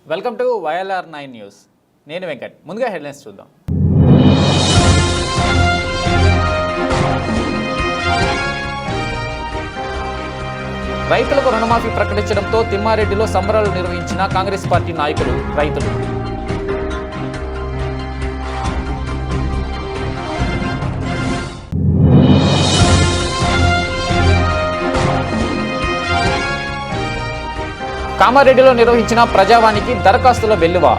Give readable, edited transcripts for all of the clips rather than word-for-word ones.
Welcome to YLR9 news. నేను వెంకట్. ముందుగా headlines చూద్దాం. రైతులకు రుణమాఫీ ప్రకటించడంతో తిమ్మారెడ్డిలో సంబరాలు నిర్వహించిన కాంగ్రెస్ పార్టీ నాయకులు, రైతులు. కామారెడ్డిలో నిర్వహించిన ప్రజావానికి దరఖాస్తుల వెల్లువ.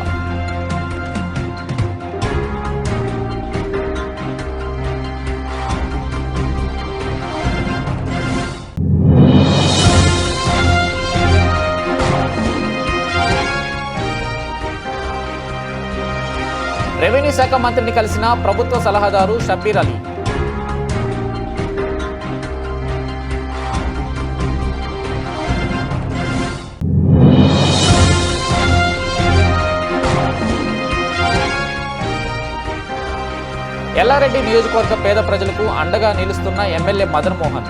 రెవెన్యూ శాఖ మంత్రిని కలిసిన ప్రభుత్వ సలహాదారు షబ్బీర్ అలీ. ఎల్లారెడ్డి నియోజకవర్గ పేద ప్రజలకు అండగా నిలుస్తున్న ఎమ్మెల్యే మదన్ మోహన్.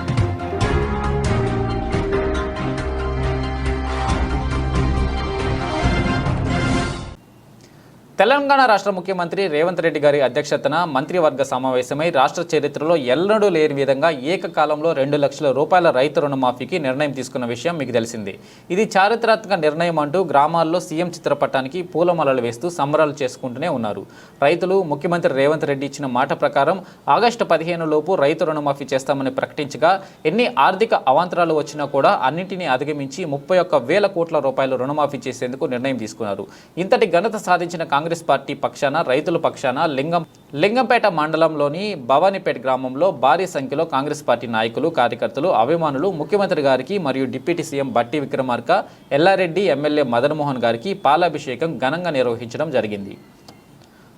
తెలంగాణ రాష్ట్ర ముఖ్యమంత్రి రేవంత్ రెడ్డి గారి అధ్యక్షతన మంత్రివర్గ సమావేశమై రాష్ట్ర చరిత్రలో ఎన్నడూ లేని విధంగా ఏకకాలంలో 2 లక్షల రూపాయల రైతు రుణమాఫీకి నిర్ణయం తీసుకున్న విషయం మీకు తెలిసిందే. ఇది చారిత్రాత్మక నిర్ణయం అంటూ గ్రామాల్లో సీఎం చిత్రపటానికి పూలమాలలు వేస్తూ సంబరాలు చేసుకుంటూనే ఉన్నారు. రైతులు ముఖ్యమంత్రి రేవంత్ రెడ్డి ఇచ్చిన మాట ప్రకారం ఆగస్టు 15 లోపు రైతు రుణమాఫీ చేస్తామని ప్రకటించగా ఎన్ని ఆర్థిక అవాంతరాలు వచ్చినా కూడా అన్నింటినీ అధిగమించి 31,000 కోట్ల రూపాయలు రుణమాఫీ చేసేందుకు నిర్ణయం తీసుకున్నారు. ఇంతటి ఘనత సాధించిన కాంగ్రెస్ పార్టీ పక్షాన, రైతుల పక్షాన లింగంపేట మండలంలోని భవానీపేట గ్రామంలో భారీ సంఖ్యలో కాంగ్రెస్ పార్టీ నాయకులు, కార్యకర్తలు, అభిమానులు ముఖ్యమంత్రి గారికి మరియు deputy CM Bhatti Vikramarka, Yellareddy, MLA Madan Mohan గారికి పాలాభిషేకం ఘనంగా నిర్వహించడం జరిగింది.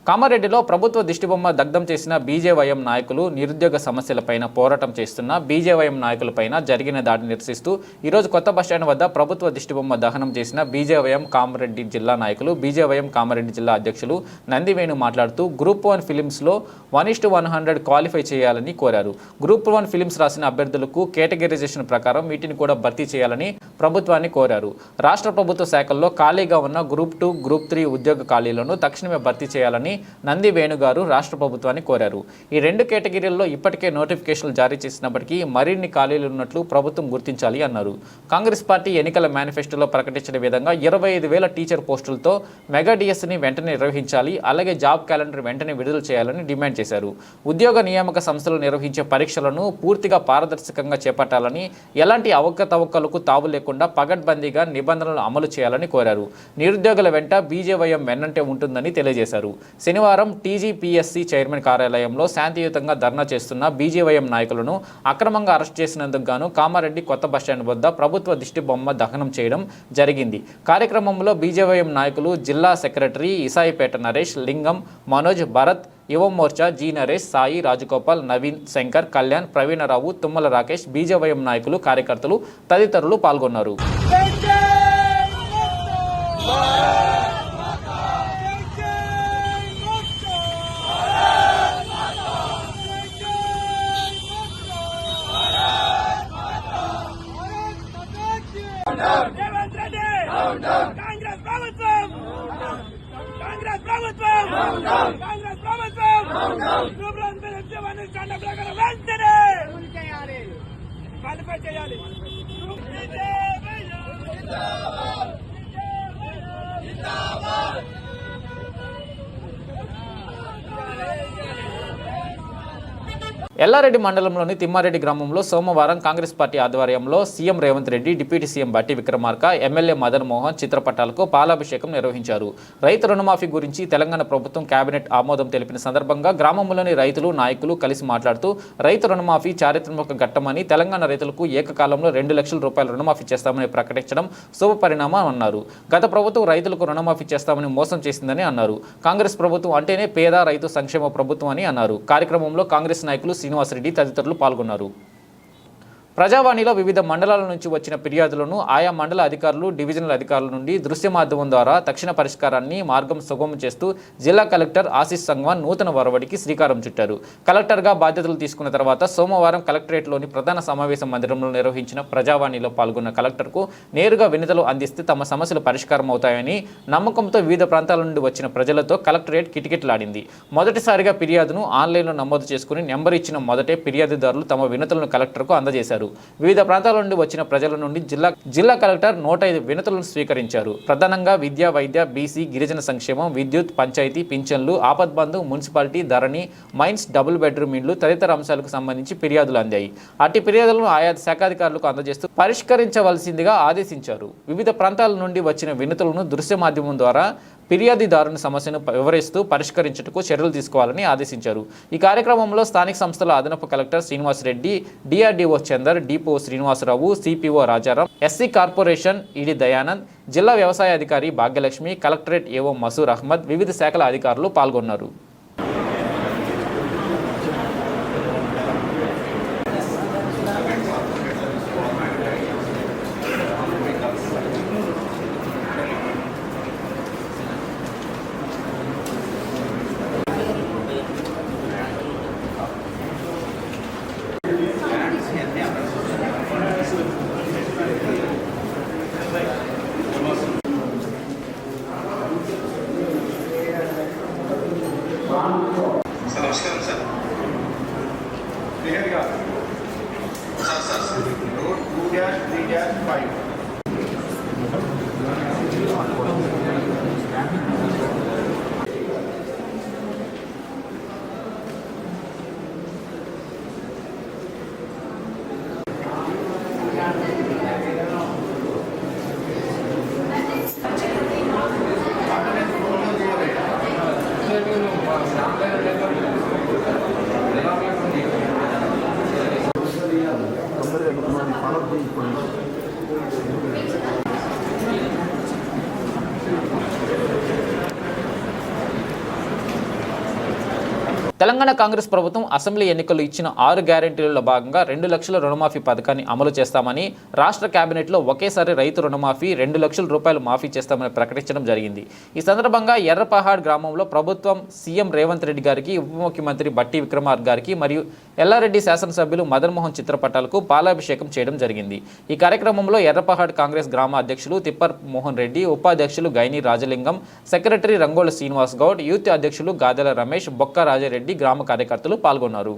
కామారెడ్డిలో ప్రభుత్వ దిష్టిబొమ్మ దగ్ధం చేసిన బీజేవైఎం నాయకులు, నిరుద్యోగ సమస్యలపైన పోరాటం చేస్తున్న బీజేవైఎం నాయకులపైన జరిగిన దాడిని నిరసిస్తూ ఈరోజు కొత్త బస్టాండ్ వద్ద ప్రభుత్వ దిష్టిబొమ్మ దహనం చేసిన బీజేవైఎం కామారెడ్డి జిల్లా నాయకులు, బీజేవైఎం కామారెడ్డి జిల్లా అధ్యక్షులు నందివేణు మాట్లాడుతూ గ్రూప్ 1 ఫిలిమ్స్లో 1:100 క్వాలిఫై చేయాలని కోరారు. గ్రూప్ 1 ఫిలిమ్స్ రాసిన అభ్యర్థులకు కేటగిరైజేషన్ ప్రకారం వీటిని కూడా భర్తీ చేయాలని ప్రభుత్వాన్ని కోరారు. రాష్ట్ర ప్రభుత్వ శాఖల్లో ఖాళీగా ఉన్న గ్రూప్ 2, గ్రూప్ 3 ఉద్యోగ ఖాళీలను తక్షణమే భర్తీ చేయాలని నంది వేణుగారు రాష్ట్ర ప్రభుత్వాన్ని కోరారు. ఈ 2 కేటగిరీల్లో ఇప్పటికే నోటిఫికేషన్లు జారీ చేసినప్పటికీ మరిన్ని ఖాళీలు ఉన్నట్లు ప్రభుత్వం గుర్తించాలి అన్నారు. కాంగ్రెస్ పార్టీ ఎన్నికల మేనిఫెస్టోలో ప్రకటించిన విధంగా 25,000 టీచర్ పోస్టులతో మెగా డిఎస్ని వెంటనే నిర్వహించాలి, అలాగే జాబ్ క్యాలెండర్ వెంటనే విడుదల చేయాలని డిమాండ్ చేశారు. ఉద్యోగ నియామక సంస్థలు నిర్వహించే పరీక్షలను పూర్తిగా పారదర్శకంగా చేపట్టాలని, ఎలాంటి అవకతవకలకు తావు లేకుండా పగడ్బందీగా నిబంధనలు అమలు చేయాలని కోరారు. నిరుద్యోగుల వెంట బీజేవైఎం వెన్నంటే ఉంటుందని తెలియజేశారు. శనివారం టీజీపీఎస్సీ చైర్మన్ కార్యాలయంలో శాంతియుతంగా ధర్నా చేస్తున్న బీజేవైఎం నాయకులను అక్రమంగా అరెస్ట్ చేసినందుకు గాను కామారెడ్డి కొత్త బస్టాండ్ వద్ద ప్రభుత్వ దిష్టి బొమ్మ దహనం చేయడం జరిగింది. కార్యక్రమంలో బీజేవైఎం నాయకులు జిల్లా సెక్రటరీ ఇసాయిపేట నరేష్, లింగం, మనోజ్, భరత్, యువ మోర్చా జి నరేష్, సాయి, రాజగోపాల్, నవీన్, శంకర్, కళ్యాణ్, ప్రవీణరావు, తుమ్మల రాకేష్, బీజేవైఎం నాయకులు, కార్యకర్తలు తదితరులు పాల్గొన్నారు. ఎల్లారెడ్డి మండలంలోని తిమ్మారెడ్డి గ్రామంలో సోమవారం కాంగ్రెస్ పార్టీ ఆధ్వర్యంలో CM Revanth Reddy, deputy CM Bhatti Vikramarka, MLA Madan Mohan చిత్రపటాలకు పాలాభిషేకం నిర్వహించారు. రైతు రుణమాఫీ గురించి తెలంగాణ ప్రభుత్వం కేబినెట్ ఆమోదం తెలిపిన సందర్భంగా గ్రామంలోని రైతులు, నాయకులు కలిసి మాట్లాడుతూ రైతు రుణమాఫీ చారిత్రాత్మక ఘట్టమని, తెలంగాణ రైతులకు ఏకకాలంలో 2 లక్షల రూపాయల రుణమాఫీ చేస్తామని ప్రకటించడం శుభపరిణామం అన్నారు. గత ప్రభుత్వం రైతులకు రుణమాఫీ చేస్తామని మోసం చేసిందని అన్నారు. కాంగ్రెస్ ప్రభుత్వం అంటేనే పేద రైతు సంక్షేమ ప్రభుత్వం అని అన్నారు. కార్యక్రమంలో కాంగ్రెస్ నాయకులు శ్రీనివాసరెడ్డి తదితరులు పాల్గొన్నారు. ప్రజావాణిలో వివిధ మండలాల నుంచి వచ్చిన ఫిర్యాదులను ఆయా మండల అధికారులు, డివిజనల్ అధికారుల నుండి దృశ్య మాధ్యమం ద్వారా తక్షణ పరిష్కారాన్ని మార్గం సుగమం చేస్తూ జిల్లా కలెక్టర్ ఆశీష్ సంగ్వాన్ నూతన ఒరవడికి శ్రీకారం చుట్టారు. కలెక్టర్గా బాధ్యతలు తీసుకున్న తర్వాత సోమవారం కలెక్టరేట్లోని ప్రధాన సమావేశ మందిరంలో నిర్వహించిన ప్రజావాణిలో పాల్గొన్న కలెక్టర్కు నేరుగా వినతులు అందిస్తే తమ సమస్యలు పరిష్కారం అవుతాయని నమ్మకంతో వివిధ ప్రాంతాల నుండి వచ్చిన ప్రజలతో కలెక్టరేట్ కిటకిటలాడింది. మొదటిసారిగా ఫిర్యాదును ఆన్లైన్లో నమోదు చేసుకుని నెంబర్ ఇచ్చిన మొదటే ఫిర్యాదుదారులు తమ వినతులను కలెక్టర్కు అందజేశారు. వివిధ ప్రాంతాల నుండి వచ్చిన ప్రజల నుండి జిల్లా కలెక్టర్ 105 వినతులను స్వీకరించారు. ప్రధానంగా విద్య, వైద్య, బీసీ, గిరిజన సంక్షేమం, విద్యుత్, పంచాయతీ, పింఛన్లు, ఆపద్బంధు, మున్సిపాలిటీ, ధరణి, మైన్స్, డబుల్ బెడ్రూమ్ ఇండ్లు తదితర అంశాలకు సంబంధించి ఫిర్యాదులు అందాయి. అట్టి ఫిర్యాదులను ఆయా శాఖాధికారులకు అందజేస్తూ పరిష్కరించవలసిందిగా ఆదేశించారు. వివిధ ప్రాంతాల నుండి వచ్చిన వినతులను దృశ్య మాధ్యమం ద్వారా ఫిర్యాదుదారుని సమస్యను వివరిస్తూ పరిష్కరించుటకు చర్యలు తీసుకోవాలని ఆదేశించారు. ఈ కార్యక్రమంలో స్థానిక సంస్థల అదనపు collector Srinivasa Reddy, DRDO Chander, depot Srinivasa Rao, CPO Rajaram, SC corporation ED Dayanand, జిల్లా వ్యవసాయ అధికారి భాగ్యలక్ష్మి, కలెక్టరేట్ ఏవో మసూర్ అహ్మద్, వివిధ శాఖల అధికారులు పాల్గొన్నారు. నమస్కారం సార్. క్లియర్గా సార్ రోడ్ 2-3-5 తెలంగాణ కాంగ్రెస్ ప్రభుత్వం అసెంబ్లీ ఎన్నికల్లో ఇచ్చిన 6 గ్యారెంటీలలో భాగంగా 2 లక్షల రుణమాఫీ పథకాన్ని అమలు చేస్తామని రాష్ట్ర కేబినెట్లో ఒకేసారి రైతు రుణమాఫీ 2 లక్షల రూపాయలు మాఫీ చేస్తామని ప్రకటించడం జరిగింది. ఈ సందర్భంగా ఎర్రపహాడ్ గ్రామంలో ప్రభుత్వం సీఎం రేవంత్ రెడ్డి గారికి, ఉప ముఖ్యమంత్రి బట్టి విక్రమార్క గారికి మరియు ఎల్లారెడ్డి శాసనసభ్యులు మదన్ మోహన్ చిత్రపటాలకు పాలాభిషేకం చేయడం జరిగింది. ఈ కార్యక్రమంలో ఎర్రపహాడ్ కాంగ్రెస్ గ్రామ అధ్యక్షులు తిప్పర్ మోహన్ రెడ్డి, ఉపాధ్యక్షులు గైని రాజలింగం, సెక్రటరీ రంగోల శ్రీనివాస్ గౌడ్, యూత్ అధ్యక్షులు గాదెల రమేష్, బొక్క రాజారెడ్డి గ్రామ కార్యకర్తలు పాల్గొన్నారు.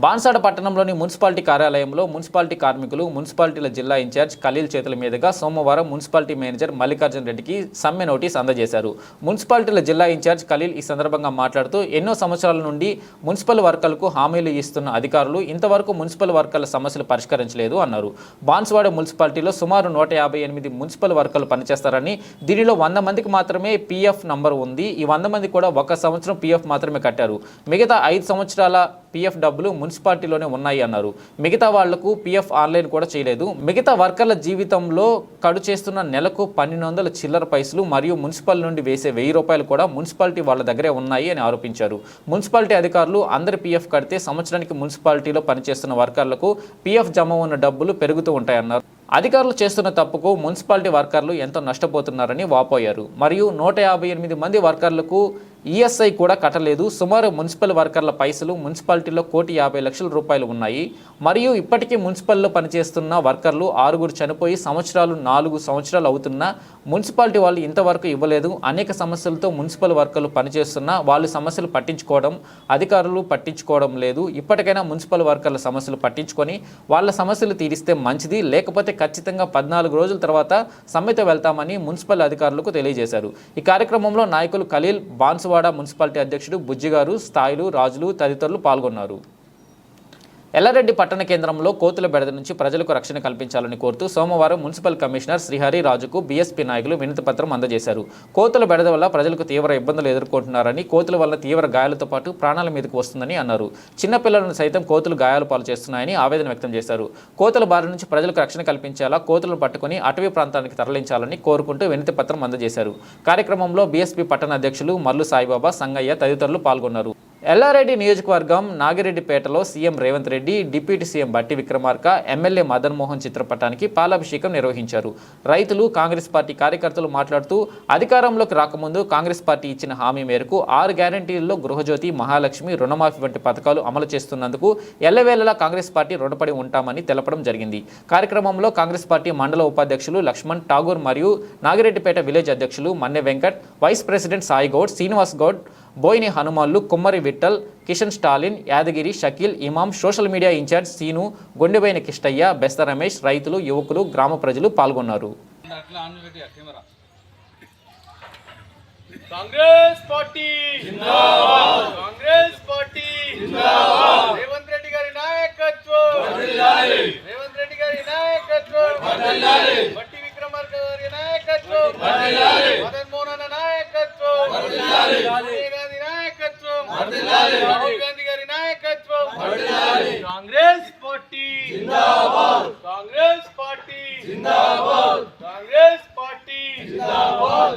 బాన్సాడ పట్టణంలోని మున్సిపాలిటీ కార్యాలయంలో మున్సిపాలిటీ కార్మికులు, మున్సిపాలిటీల జిల్లా ఇన్ఛార్జ్ ఖలీల్ చేతుల మీదుగా సోమవారం మున్సిపాలిటీ మేనేజర్ మల్లికార్జున రెడ్డికి సమ్మె నోటీస్ అందజేశారు. మున్సిపాలిటీల జిల్లా ఇన్ఛార్జ్ ఖలీల్ ఈ సందర్భంగా మాట్లాడుతూ ఎన్నో సంవత్సరాల నుండి మున్సిపల్ వర్కర్లకు హామీలు ఇస్తున్న అధికారులు ఇంతవరకు మున్సిపల్ వర్కర్ల సమస్యలు పరిష్కరించలేదు అన్నారు. బాన్స్వాడ మున్సిపాలిటీలో సుమారు 158 మున్సిపల్ వర్కర్లు పనిచేస్తారని, దీనిలో 100 మందికి మాత్రమే పీఎఫ్ నంబర్ ఉంది. ఈ 100 మంది కూడా 1 సంవత్సరం పీఎఫ్ మాత్రమే కట్టారు. మిగతా 5 సంవత్సరాల పీఎఫ్ డబ్బులు మున్సిపాలిటీలోనే ఉన్నాయి అన్నారు. మిగతా వాళ్లకు పీఎఫ్ ఆన్లైన్ కూడా చేయలేదు. మిగతా వర్కర్ల జీవితంలో కడు చేస్తున్న నెలకు 1200 చిల్లర పైసలు మరియు మున్సిపల్ నుండి వేసే 1000 రూపాయలు కూడా మున్సిపాలిటీ వాళ్ళ దగ్గరే ఉన్నాయి అని ఆరోపించారు. మున్సిపాలిటీ అధికారులు అందరి పీఎఫ్ కడితే సంవత్సరానికి మున్సిపాలిటీలో పనిచేస్తున్న వర్కర్లకు పీఎఫ్ జమ ఉన్న డబ్బులు పెరుగుతూ ఉంటాయన్నారు. అధికారులు చేస్తున్న తప్పుకు మున్సిపాలిటీ వర్కర్లు ఎంతో నష్టపోతున్నారని వాపోయారు. మరియు 158 మంది వర్కర్లకు ఈఎస్ఐ కూడా కట్టలేదు. సుమారు మున్సిపల్ వర్కర్ల పైసలు మున్సిపాలిటీలో 1,50,00,000 రూపాయలు ఉన్నాయి. మరియు ఇప్పటికీ మున్సిపల్లో పనిచేస్తున్న వర్కర్లు 6 చనిపోయి 4 సంవత్సరాలు అవుతున్నా మున్సిపాలిటీ వాళ్ళు ఇంతవరకు ఇవ్వలేదు. అనేక సమస్యలతో మున్సిపల్ వర్కర్లు పనిచేస్తున్నా వాళ్ళు సమస్యలు పట్టించుకోవడం, అధికారులు పట్టించుకోవడం లేదు. ఇప్పటికైనా మున్సిపల్ వర్కర్ల సమస్యలు పట్టించుకొని వాళ్ళ సమస్యలు తీరిస్తే మంచిది, లేకపోతే ఖచ్చితంగా 14 రోజుల తర్వాత సమ్మెతో వెళ్తామని మున్సిపల్ అధికారులకు తెలియజేశారు. ఈ కార్యక్రమంలో నాయకులు ఖలీల్, బాన్సువాడ మున్సిపాలిటీ అధ్యక్షుడు బుజ్జిగారు, స్థాయిలు, రాజులు తదితరులు పాల్గొన్నారు. ఎల్లారెడ్డి పట్టణ కేంద్రంలో కోతుల బెడద నుంచి ప్రజలకు రక్షణ కల్పించాలని కోరుతూ సోమవారం మున్సిపల్ కమిషనర్ శ్రీహరి రాజుకు బీఎస్పీ నాయకులు వినతిపత్రం అందజేశారు. కోతుల బెడద వల్ల ప్రజలకు తీవ్ర ఇబ్బందులు ఎదుర్కొంటున్నారని, కోతుల వల్ల తీవ్ర గాయాలతో పాటు ప్రాణాల మీదకు వస్తుందని అన్నారు. చిన్నపిల్లలను సైతం కోతులు గాయాలు పాలు చేస్తున్నాయని ఆవేదన వ్యక్తం చేశారు. కోతుల బారి నుంచి ప్రజలకు రక్షణ కల్పించేలా కోతులను పట్టుకుని అటవీ ప్రాంతానికి తరలించాలని కోరుకుంటూ వినతిపత్రం అందజేశారు. కార్యక్రమంలో బీఎస్పీ పట్టణ అధ్యక్షులు మల్లు సాయిబాబా, సంగయ్య తదితరులు పాల్గొన్నారు. ఎల్లారెడ్డి నియోజకవర్గం నాగిరెడ్డిపేటలో CM Revanth Reddy, deputy CM Bhatti Vikramarka, MLA Madan Mohan చిత్రపటానికి పాలాభిషేకం నిర్వహించారు. రైతులు, కాంగ్రెస్ పార్టీ కార్యకర్తలు మాట్లాడుతూ అధికారంలోకి రాకముందు కాంగ్రెస్ పార్టీ ఇచ్చిన హామీ మేరకు 6 గ్యారంటీల్లో గృహజ్యోతి, మహాలక్ష్మి, రుణమాఫీ వంటి పథకాలు అమలు చేస్తున్నందుకు ఎల్లవేళలా కాంగ్రెస్ పార్టీ రుణపడి ఉంటామని తెలపడం జరిగింది. కార్యక్రమంలో కాంగ్రెస్ పార్టీ మండల ఉపాధ్యక్షులు లక్ష్మణ్ ఠాగూర్ మరియు నాగిరెడ్డిపేట విలేజ్ అధ్యక్షులు Manne Venkat, vice president Sai Goud, Srinivas Goud, Boyini Hanumanlu, Kummari Vittal, Kishan Stalin, Yadagiri, Shakeel, Imam, social media in-charge Seenu, Gondebaina Kistaiah, Bestha Ramesh, రైతులు, యువకులు, గ్రామ ప్రజలు పాల్గొన్నారు. కాంగ్రెస్ పార్టీ జిందాబాద్, కాంగ్రెస్ పార్టీ జిందాబాద్, రేవంత్ రెడ్డి గారి నాయకత్వం వర్ధిల్లాలి, రేవంత్ రెడ్డి గారి నాయకత్వం వర్ధిల్లాలి, బట్టి విక్రమార్క గారి నాయకత్వం వర్ధిల్లాలి, మదన్ మోహన్ నాయకత్వం వర్ధిల్లాలి, సోనియా గాంధీ నాయకత్వం వర్ధిల్లాలి, రాహుల్ గాంధీ గారి నాయకత్వం వర్ధిల్లాలి, కాంగ్రెస్ పార్టీ జిందాబాద్, కాంగ్రెస్ పార్టీ జిందాబాద్, కాంగ్రెస్ పార్టీ జిందాబాద్.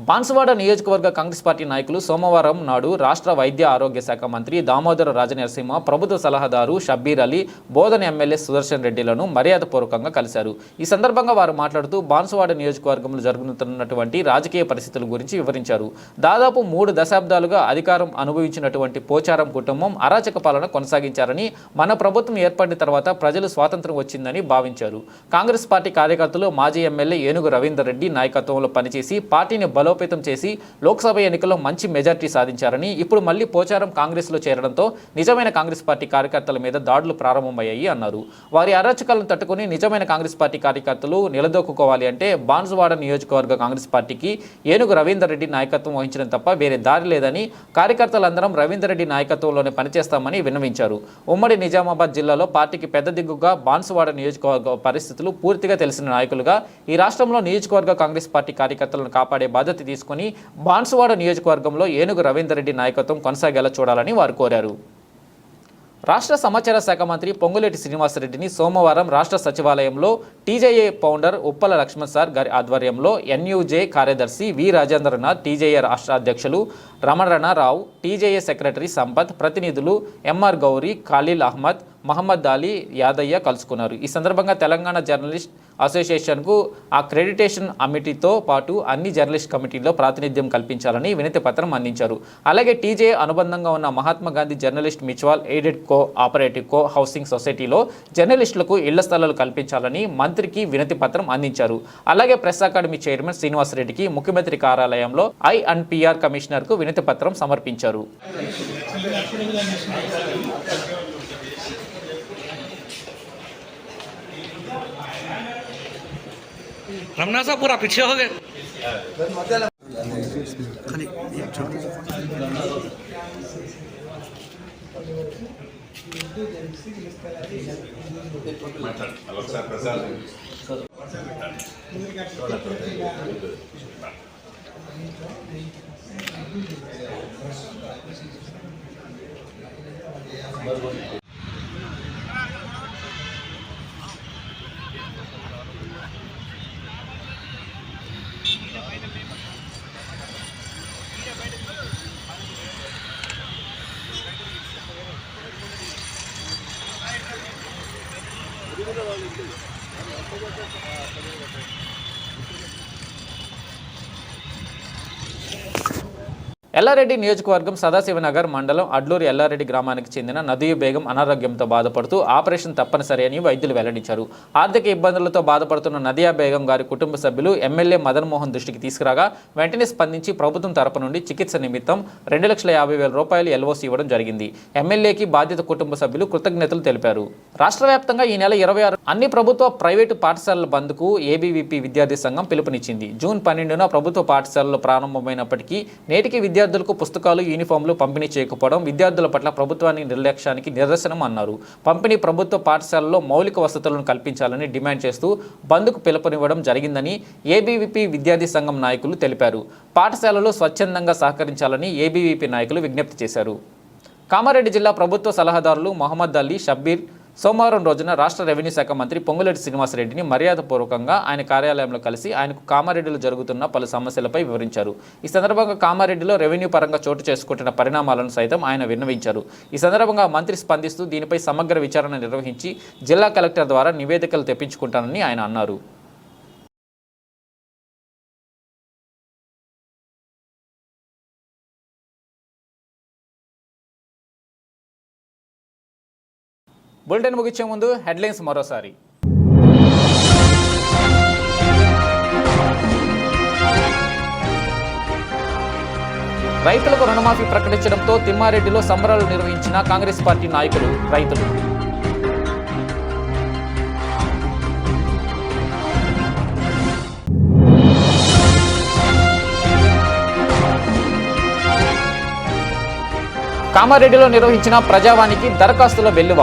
బాన్సువాడ నియోజకవర్గ కాంగ్రెస్ పార్టీ నాయకులు సోమవారం నాడు రాష్ట్ర వైద్య ఆరోగ్య శాఖ మంత్రి దామోదర రాజనరసింహ, ప్రభుత్వ సలహాదారు షబ్బీర్ అలీ, బోధన ఎమ్మెల్యే సుదర్శన్ రెడ్డిలను మర్యాదపూర్వకంగా కలిశారు. ఈ సందర్భంగా వారు మాట్లాడుతూ బాన్సువాడ నియోజకవర్గంలో జరుగుతున్నటువంటి రాజకీయ పరిస్థితుల గురించి వివరించారు. దాదాపు 3 దశాబ్దాలుగా అధికారం అనుభవించినటువంటి పోచారం కుటుంబం అరాచక పాలన కొనసాగించారని, మన ప్రభుత్వం ఏర్పడిన తర్వాత ప్రజలు స్వాతంత్రం వచ్చిందని భావించారు. కాంగ్రెస్ పార్టీ కార్యకర్తలు మాజీ ఎమ్మెల్యే ఏనుగు రవీందర్ రెడ్డి నాయకత్వంలో పనిచేసి పార్టీని బలోపేతం చేసి లోక్సభ ఎన్నికల్లో మంచి మెజార్టీ సాధించారని, ఇప్పుడు మళ్లీ పోచారం కాంగ్రెస్లో చేరడంతో నిజమైన కాంగ్రెస్ పార్టీ కార్యకర్తల మీద దాడులు ప్రారంభమయ్యాయి అన్నారు. వారి అరాచకాలను తట్టుకుని నిజమైన కాంగ్రెస్ పార్టీ కార్యకర్తలు నిలదొక్కుకోవాలి అంటే బాన్సువాడ నియోజకవర్గ కాంగ్రెస్ పార్టీకి ఏనుగు రవీందర్ రెడ్డి నాయకత్వం వహించడం తప్ప వేరే దారి లేదని, కార్యకర్తలందరం రవీందర్ రెడ్డి నాయకత్వంలోనే పనిచేస్తామని విన్నవించారు. ఉమ్మడి నిజామాబాద్ జిల్లాలో పార్టీకి పెద్ద దిగ్గుగా బాన్సువాడ నియోజకవర్గ పరిస్థితులు పూర్తిగా తెలిసిన నాయకులుగా ఈ రాష్ట్రంలో నియోజకవర్గ కాంగ్రెస్ పార్టీ కార్యకర్తలను కాపాడే బాధ్యత తీసుకుని బాన్సువాడ నియోజకవర్గంలో ఏనుగు రవీందర్ రెడ్డి నాయకత్వం కొనసాగేలా చూడాలని వారు కోరారు. రాష్ట్ర సమాచార శాఖ మంత్రి పొంగులేటి శ్రీనివాసరెడ్డిని సోమవారం రాష్ట్ర సచివాలయంలో టీజేఏ ఫౌండర్ ఉప్పల లక్ష్మణ్ సార్ గారి ఆధ్వర్యంలో ఎన్యూజే కార్యదర్శి వి రాజేంద్రనాథ్, టీజేఏ రాష్ట్ర అధ్యక్షులు రమణరావు, టీజేఏ సెక్రటరీ సంపత్, ప్రతినిధులు ఎంఆర్ గౌరీ, ఖలీల్ అహ్మద్, మహమ్మద్ అలీ, యాదయ్య కలుసుకున్నారు. ఈ సందర్భంగా తెలంగాణ జర్నలిస్ట్ అసోసియేషన్కు అక్రెడిటేషన్ కమిటీతో పాటు అన్ని జర్నలిస్ట్ కమిటీల్లో ప్రాతినిధ్యం కల్పించాలని వినతి పత్రం అందించారు. అలాగే టీజేఏ అనుబంధంగా ఉన్న Mahatma Gandhi journalist mutual aided cooperative co housing సొసైటీలో జర్నలిస్టులకు ఇళ్ల స్థలాలు కల్పించాలని మంత్రికి వినతి పత్రం అందించారు. అలాగే ప్రెస్ అకాడమీ చైర్మన్ శ్రీనివాసరెడ్డికి ముఖ్యమంత్రి కార్యాలయంలో ఐఎన్పిఆర్ కమిషనర్కు వినతి పత్రం సమర్పించారు. रमना साहब पूरा पीछे हो गए। ఎల్లారెడ్డి నియోజకవర్గం సదాశివనగర్ మండలం అడ్లూరు ఎల్లారెడ్డి గ్రామానికి చెందిన నదియు బేగం అనారోగ్యంతో బాధపడుతూ ఆపరేషన్ తప్పనిసరి అని వైద్యులు వెల్లడించారు. ఆర్థిక ఇబ్బందులతో బాధపడుతున్న నదియా బేగం గారి కుటుంబ సభ్యులు ఎమ్మెల్యే మదన్ మోహన్ దృష్టికి తీసుకురాగా వెంటనే స్పందించి ప్రభుత్వం తరపు నుండి చికిత్స నిమిత్తం 2,50,000 రూపాయలు ఎల్ఓసి ఇవ్వడం జరిగింది. ఎమ్మెల్యేకి బాధిత కుటుంబ సభ్యులు కృతజ్ఞతలు తెలిపారు. రాష్ట్ర వ్యాప్తంగా ఈ నెల 26 అన్ని ప్రభుత్వ ప్రైవేటు పాఠశాలల బంద్కు ఏబీవీపీ విద్యార్థి సంఘం పిలుపునిచ్చింది. జూన్ 12న ప్రభుత్వ పాఠశాలలు ప్రారంభమైనప్పటికీ నేటికి విద్యార్థులకు పుస్తకాలు, యూనిఫామ్లు పంపిణీ చేయకపోవడం విద్యార్థుల పట్ల ప్రభుత్వానికి నిర్లక్ష్యానికి నిదర్శనం అన్నారు. పంపిణీ ప్రభుత్వ పాఠశాలలో మౌలిక వసతులను కల్పించాలని డిమాండ్ చేస్తూ బంద్కు పిలుపునివ్వడం జరిగిందని ఏబీవీపీ విద్యార్థి సంఘం నాయకులు తెలిపారు. పాఠశాలలు స్వచ్ఛందంగా సహకరించాలని ఏబీవీపీ నాయకులు విజ్ఞప్తి చేశారు. కామారెడ్డి జిల్లా ప్రభుత్వ సలహాదారులు మహమ్మద్ అలీ, షబ్బీర్, సోమవారం రోజున రాష్ట్ర రెవెన్యూ శాఖ మంత్రి పొంగులేటి శ్రీనివాసరెడ్డిని మర్యాదపూర్వకంగా ఆయన కార్యాలయంలో కలిసి ఆయనకు కామారెడ్డిలో జరుగుతున్న పలు సమస్యలపై వివరించారు. ఈ సందర్భంగా కామారెడ్డిలో రెవెన్యూ పరంగా చోటు చేసుకుంటున్న పరిణామాలను సైతం ఆయన విన్నవించారు. ఈ సందర్భంగా మంత్రి స్పందిస్తూ దీనిపై సమగ్ర విచారణ నిర్వహించి జిల్లా కలెక్టర్ ద్వారా నివేదికలు తెప్పించుకుంటానని ఆయన అన్నారు. బులెటిన్ ముగించే ముందు హెడ్లైన్స్ మరోసారి. రైతులకు రుణమాఫీ ప్రకటించడంతో తిమ్మారెడ్డిలో సంబరాలు నిర్వహించిన కాంగ్రెస్ పార్టీ నాయకులు, రైతులు. కామారెడ్డిలో నిర్వహించిన ప్రజావానికి దరఖాస్తుల వెల్లువ.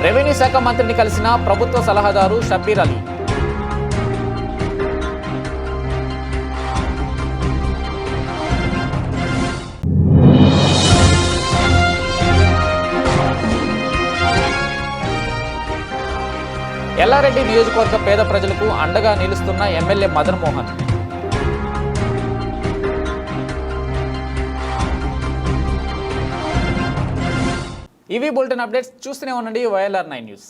రెవెన్యూ శాఖ మంత్రిని కలిసిన ప్రభుత్వ సలహాదారు షబ్బీర్ అలీ. ఎల్లారెడ్డి నియోజకవర్గ పేద ప్రజలకు అండగా నిలుస్తున్న ఎమ్మెల్యే మదన్ మోహన్. ఇవి బులెటిన్ అప్డేట్స్. చూస్తూనే ఉండండి YLR9 న్యూస్.